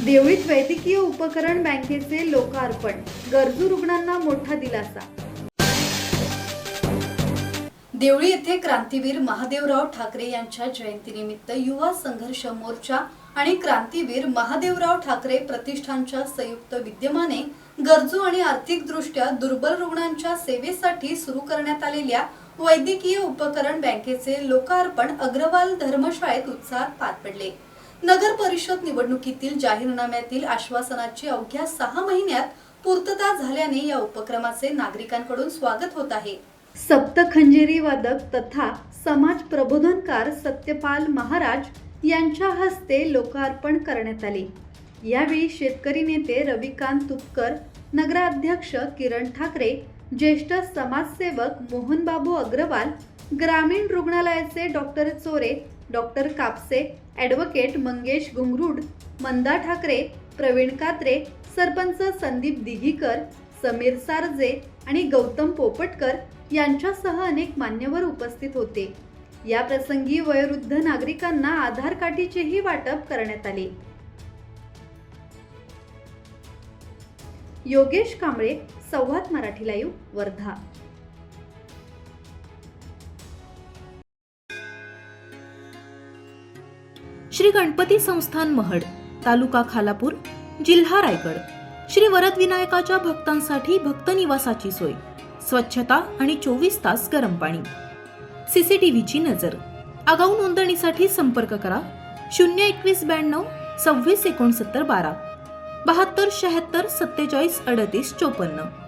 देवळीत वैद्यकीय उपकरण बँकेचे लोकार्पण, गरजू रुग्णांना मोठा दिलासा। देवळी येथे क्रांतीवीर महादेवराव ठाकरे यांच्या जयंतीनिमित्त युवा संघर्ष मोर्चा आणि क्रांतीवीर महादेवराव ठाकरे प्रतिष्ठानच्या संयुक्त विद्यमाने गरजू आणि आर्थिकदृष्ट्या दुर्बल रुग्णांच्या सेवेसाठी सुरू करण्यात आलेल्या वैद्यकीय उपकरण बँकेचे लोकार्पण अग्रवाल धर्मशाळेत उत्साहात पार पडले। नगर परिषद निवडणुकीतील जाहीरनाम्यातील आश्वासनाची अवघ्या 6 महिन्यात पूर्तता झाल्याने या उपक्रमाचे नागरिकांकडून स्वागत होत आहे। सप्तखंजेरी वादक तथा समाज प्रबोधनकार सत्यपाल महाराज यांच्या हस्ते लोकार्पण करण्यात आले। यावेळी शेतकरी नेते रविकांत तुपकर, नगराध्यक्ष किरण ठाकरे, ज्येष्ठ समाजसेवक मोहनबाबू अग्रवाल, ग्रामीण रुग्णालयाचे डॉक्टर चोरे, डॉक्टर कापसे, ॲडव्होकेट मंगेश गुंगरूड, मंदा ठाकरे, प्रवीण कात्रे, सरपंच संदीप दिघीकर, समीर सारजे आणि गौतम पोपटकर यांच्यासह अनेक मान्यवर उपस्थित होते। या प्रसंगी वयोवृद्ध नागरिकांना आधार कार्डचेही वाटप करण्यात आले। योगेश कांबळे, संवाद मराठी लाईव्ह, वर्धा। श्री गणपती संस्थान महड, तालुका खालापूर, जिल्हा रायगड। श्री वरद विनायकाच्या भक्तांसाठी भक्त निवासाची सोय, स्वच्छता आणि 24 तास गरम पाणी, सीसीटीव्हीची नजर। आगाऊ नोंदणीसाठी संपर्क करा 02192 26 69 12 72 76 47 38 54।